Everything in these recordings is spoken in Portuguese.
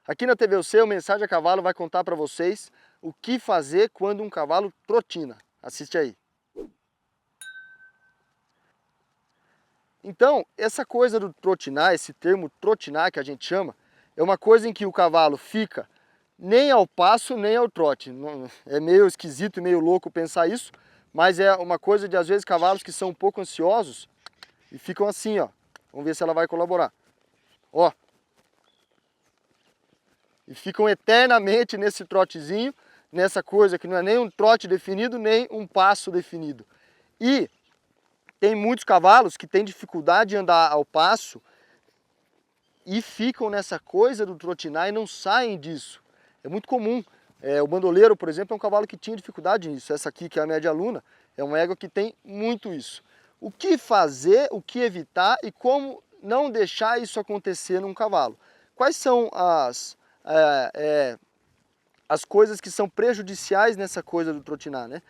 Aqui na TVUC, o Mensagem a Cavalo vai contar para vocês o que fazer quando um cavalo trotina. Assiste aí. Então, essa coisa do trotinar, esse termo trotinar que a gente chama, é uma coisa em que o cavalo fica nem ao passo, nem ao trote. É meio esquisito e meio louco pensar isso, mas é uma coisa de, às vezes, cavalos que são um pouco ansiosos e ficam assim, ó. Vamos ver se ela vai colaborar. Ó. E ficam eternamente nesse trotezinho, nessa coisa que não é nem um trote definido, nem um passo definido. E tem muitos cavalos que têm dificuldade de andar ao passo e ficam nessa coisa do trotinar e não saem disso. É muito comum. O bandoleiro, por exemplo, é um cavalo que tinha dificuldade nisso. Essa aqui, que é a média luna, é uma égua que tem muito isso. O que fazer, o que evitar e como não deixar isso acontecer num cavalo? Quais são as coisas que são prejudiciais nessa coisa do trotinar, né?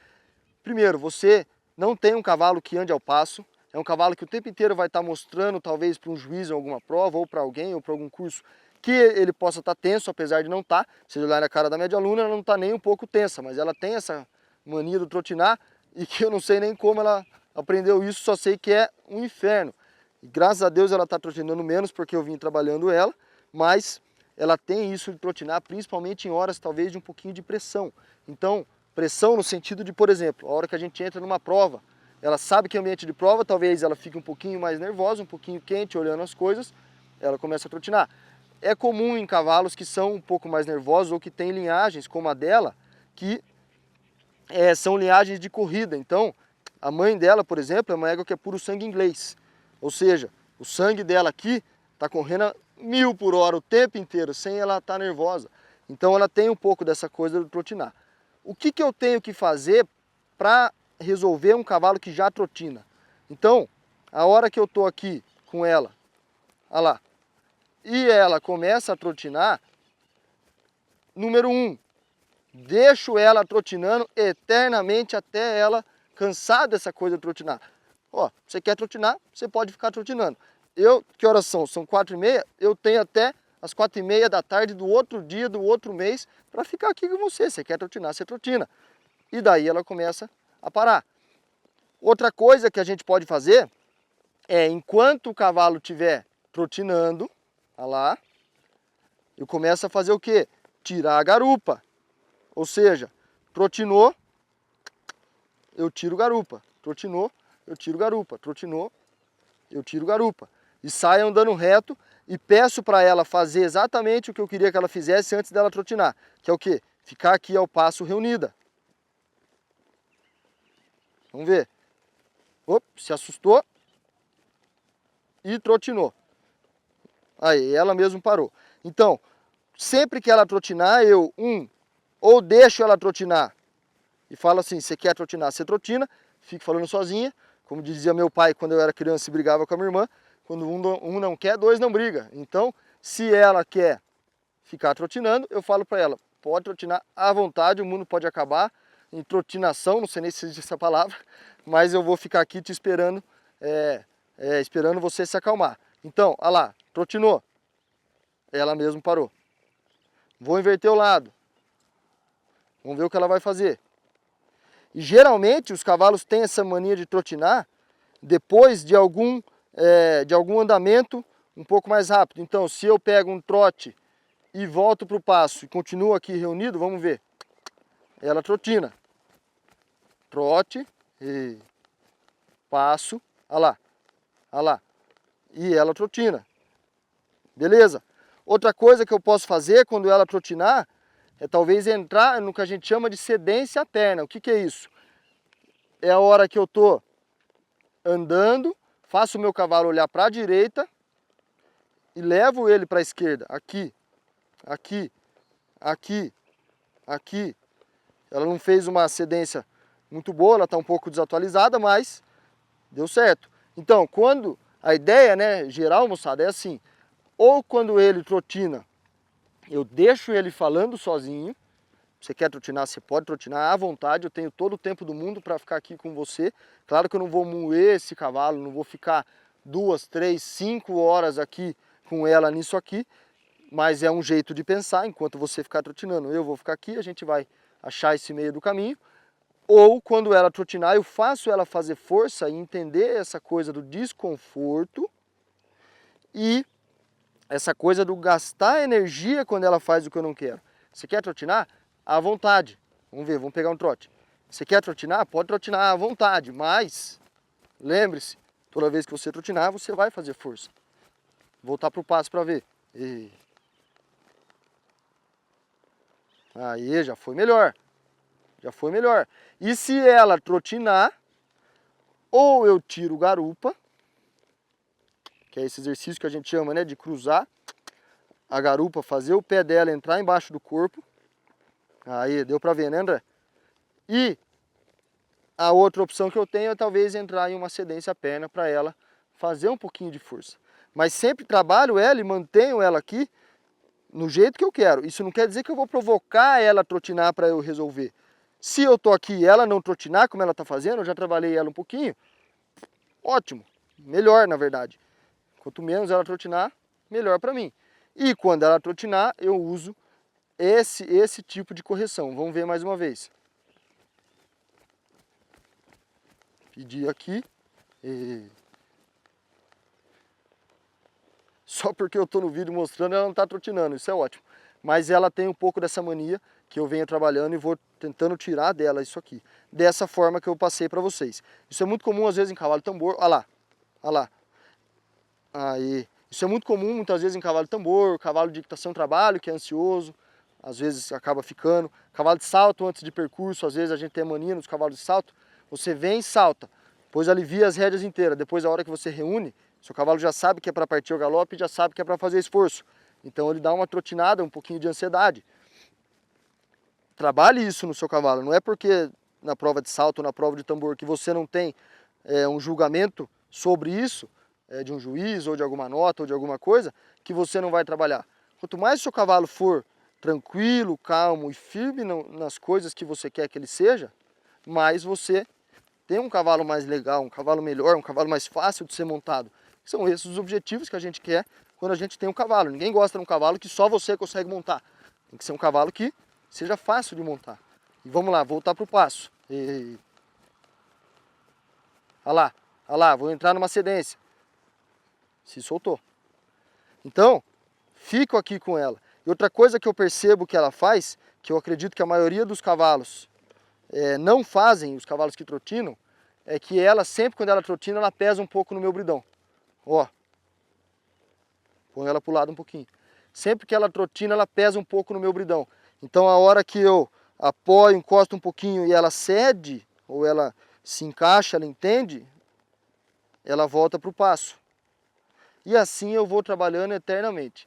Primeiro, você não tem um cavalo que ande ao passo, é um cavalo que o tempo inteiro vai estar mostrando, talvez para um juiz em alguma prova, ou para alguém, ou para algum curso, que ele possa estar tenso, apesar de não estar. Se olhar na cara da média luna, ela não está nem um pouco tensa, mas ela tem essa mania do trotinar, e que eu não sei nem como ela aprendeu isso, só sei que é um inferno. E graças a Deus ela está trotinando menos, porque eu vim trabalhando ela, mas ela tem isso de trotinar, principalmente em horas talvez de um pouquinho de pressão. Então, pressão no sentido de, por exemplo, a hora que a gente entra numa prova, ela sabe que é ambiente de prova, talvez ela fique um pouquinho mais nervosa, um pouquinho quente, olhando as coisas, ela começa a trotinar. É comum em cavalos que são um pouco mais nervosos ou que têm linhagens, como a dela, que são linhagens de corrida. Então, a mãe dela, por exemplo, é uma égua que é puro sangue inglês. Ou seja, o sangue dela aqui está correndo a 1000 por hora o tempo inteiro, sem ela estar nervosa. Então ela tem um pouco dessa coisa do trotinar. O que eu tenho que fazer para resolver um cavalo que já trotina? Então, a hora que eu estou aqui com ela, olha lá, e ela começa a trotinar, número 1, deixo ela trotinando eternamente até ela cansar dessa coisa de trotinar. Ó, você quer trotinar, você pode ficar trotinando. Que horas são? São 4h30, eu tenho até as 4h30 da tarde do outro dia, do outro mês, para ficar aqui com você. Você quer trotinar, você trotina. E daí ela começa a parar. Outra coisa que a gente pode fazer é, enquanto o cavalo estiver trotinando, olha lá, eu começo a fazer o quê? Tirar a garupa. Ou seja, trotinou, eu tiro garupa. Trotinou, eu tiro garupa. Trotinou, eu tiro garupa. E saio andando reto e peço para ela fazer exatamente o que eu queria que ela fizesse antes dela trotinar. Que é o quê? Ficar aqui ao passo reunida. Vamos ver. Opa, se assustou e trotinou. Aí, ela mesmo parou. Então, sempre que ela trotinar, eu, ou deixo ela trotinar e falo assim, você quer trotinar, você trotina, fico falando sozinha. Como dizia meu pai quando eu era criança e brigava com a minha irmã, quando um não quer, dois não briga. Então, se ela quer ficar trotinando, eu falo para ela, pode trotinar à vontade, o mundo pode acabar em trotinação, não sei nem se existe essa palavra, mas eu vou ficar aqui te esperando, esperando você se acalmar. Então, olha lá, trotinou, ela mesmo parou. Vou inverter o lado, vamos ver o que ela vai fazer. E geralmente os cavalos têm essa mania de trotinar depois de algum andamento um pouco mais rápido. Então, se eu pego um trote e volto para o passo e continuo aqui reunido, vamos ver. Ela trotina. Trote, e passo, olha lá, olha lá. E ela trotina. Beleza? Outra coisa que eu posso fazer quando ela trotinar é talvez entrar no que a gente chama de cedência terna. O que é isso? É a hora que eu estou andando, faço o meu cavalo olhar para a direita e levo ele para a esquerda. Aqui, aqui, aqui, aqui. Ela não fez uma cedência muito boa, ela está um pouco desatualizada, mas deu certo. Então, quando a ideia, né, geral, moçada, é assim, ou quando ele trotina, eu deixo ele falando sozinho. Você quer trotinar, você pode trotinar à vontade, eu tenho todo o tempo do mundo para ficar aqui com você. Claro que eu não vou moer esse cavalo, não vou ficar 2, 3, 5 horas aqui com ela nisso aqui, mas é um jeito de pensar enquanto você ficar trotinando. Eu vou ficar aqui, a gente vai achar esse meio do caminho. Ou quando ela trotinar, eu faço ela fazer força e entender essa coisa do desconforto e essa coisa do gastar energia quando ela faz o que eu não quero. Você quer trotinar? À vontade. Vamos ver, vamos pegar um trote. Você quer trotinar? Pode trotinar à vontade, mas lembre-se, toda vez que você trotinar, você vai fazer força. Voltar para o passo para ver. Aí, já foi melhor. Já foi melhor. E se ela trotinar, ou eu tiro garupa, que é esse exercício que a gente chama, né, de cruzar a garupa, fazer o pé dela entrar embaixo do corpo. Aí, deu para ver, né, André? E a outra opção que eu tenho é talvez entrar em uma cedência à perna para ela fazer um pouquinho de força. Mas sempre trabalho ela e mantenho ela aqui no jeito que eu quero. Isso não quer dizer que eu vou provocar ela a trotinar para eu resolver. Se eu tô aqui e ela não trotinar como ela está fazendo, eu já trabalhei ela um pouquinho, ótimo, melhor na verdade. Quanto menos ela trotinar, melhor para mim. E quando ela trotinar, eu uso esse tipo de correção. Vamos ver mais uma vez. Pedir aqui. Só porque eu estou no vídeo mostrando, ela não está trotinando, isso é ótimo. Mas ela tem um pouco dessa mania que eu venho trabalhando e vou tentando tirar dela isso aqui. Dessa forma que eu passei para vocês. Isso é muito comum às vezes em cavalo de tambor. Olha lá, olha lá. Aí. Isso é muito comum muitas vezes em cavalo de tambor, cavalo de equitação trabalho, que é ansioso. Às vezes acaba ficando. Cavalo de salto antes de percurso, às vezes a gente tem mania nos cavalos de salto. Você vem e salta, depois alivia as rédeas inteiras. Depois a hora que você reúne, seu cavalo já sabe que é para partir o galope e já sabe que é para fazer esforço. Então ele dá uma trotinada, um pouquinho de ansiedade. Trabalhe isso no seu cavalo. Não é porque na prova de salto ou na prova de tambor que você não tem um julgamento sobre isso, de um juiz ou de alguma nota ou de alguma coisa, que você não vai trabalhar. Quanto mais o seu cavalo for tranquilo, calmo e firme nas coisas que você quer que ele seja, mais você tem um cavalo mais legal, um cavalo melhor, um cavalo mais fácil de ser montado. São esses os objetivos que a gente quer quando a gente tem um cavalo. Ninguém gosta de um cavalo que só você consegue montar. Tem que ser um cavalo que seja fácil de montar. E vamos lá, voltar para o passo. Olha lá, vou entrar numa cedência. Se soltou. Então, fico aqui com ela. E outra coisa que eu percebo que ela faz, que eu acredito que a maioria dos cavalos não fazem, os cavalos que trotinam, é que ela, sempre quando ela trotina, ela pesa um pouco no meu bridão. Ó. Põe ela para o lado um pouquinho. Sempre que ela trotina, ela pesa um pouco no meu bridão. Então a hora que eu apoio, encosto um pouquinho e ela cede, ou ela se encaixa, ela entende, ela volta para o passo. E assim eu vou trabalhando eternamente.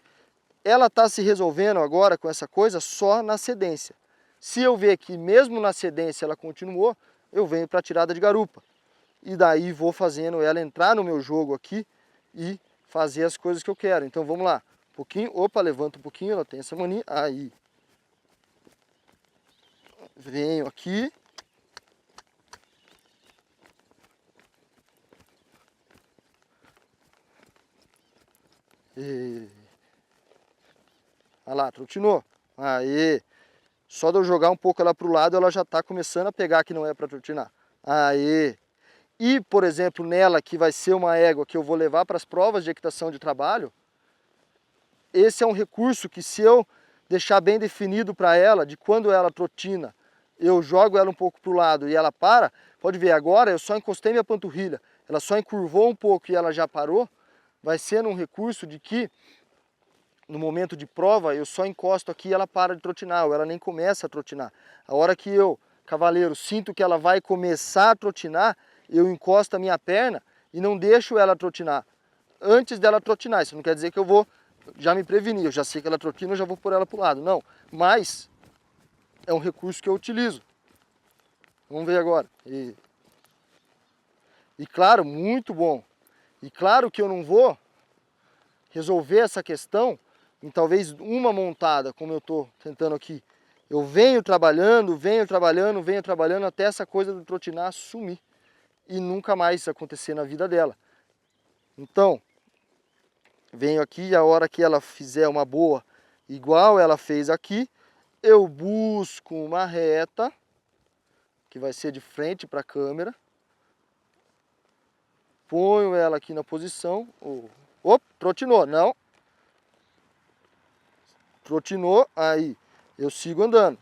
Ela está se resolvendo agora com essa coisa só na cedência. Se eu ver que mesmo na cedência ela continuou, eu venho para a tirada de garupa. E daí vou fazendo ela entrar no meu jogo aqui e fazer as coisas que eu quero. Então vamos lá. Um pouquinho, opa, levanta um pouquinho, ela tem essa mania. Aí. Venho aqui. Olha lá, trotinou. Aí. Só de eu jogar um pouco ela para o lado, ela já está começando a pegar que não é para trotinar. Aí. E, por exemplo, nela que vai ser uma égua que eu vou levar para as provas de equitação de trabalho, esse é um recurso que se eu deixar bem definido para ela, de quando ela trotina, eu jogo ela um pouco para o lado e ela para, pode ver, agora eu só encostei minha panturrilha, ela só encurvou um pouco e ela já parou, vai ser um recurso de que, no momento de prova, eu só encosto aqui e ela para de trotinar, ou ela nem começa a trotinar. A hora que eu, cavaleiro, sinto que ela vai começar a trotinar, eu encosto a minha perna e não deixo ela trotinar. Antes dela trotinar, isso não quer dizer que eu vou já me prevenir, eu já sei que ela trotina, eu já vou pôr ela para o lado. Não, mas é um recurso que eu utilizo. Vamos ver agora. E claro, muito bom. E claro que eu não vou resolver essa questão em talvez uma montada, como eu estou tentando aqui. Eu venho trabalhando até essa coisa do trotinar sumir e nunca mais acontecer na vida dela. Então, venho aqui e a hora que ela fizer uma boa igual ela fez aqui, eu busco uma reta, que vai ser de frente para a câmera, ponho ela aqui na posição, opa, trotinou, não, trotinou, aí eu sigo andando.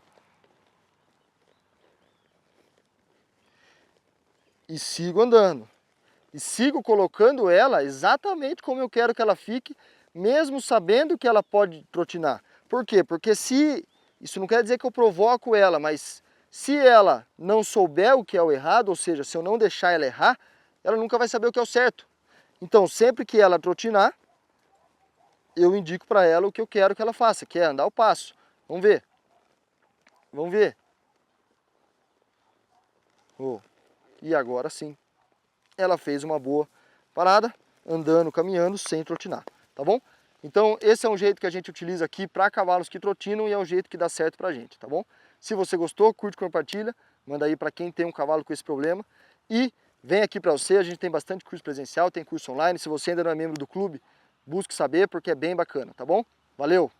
E sigo andando. E sigo colocando ela exatamente como eu quero que ela fique, mesmo sabendo que ela pode trotinar. Por quê? Porque isso não quer dizer que eu provoco ela, mas se ela não souber o que é o errado, ou seja, se eu não deixar ela errar, ela nunca vai saber o que é o certo. Então, sempre que ela trotinar, eu indico para ela o que eu quero que ela faça, que é andar o passo. Vamos ver. Vamos ver. Oh. E agora sim, ela fez uma boa parada, andando, caminhando, sem trotinar, tá bom? Então esse é um jeito que a gente utiliza aqui para cavalos que trotinam e é um jeito que dá certo pra gente, tá bom? Se você gostou, curte, compartilha, manda aí para quem tem um cavalo com esse problema e vem aqui para você, a gente tem bastante curso presencial, tem curso online, se você ainda não é membro do clube, busque saber porque é bem bacana, tá bom? Valeu!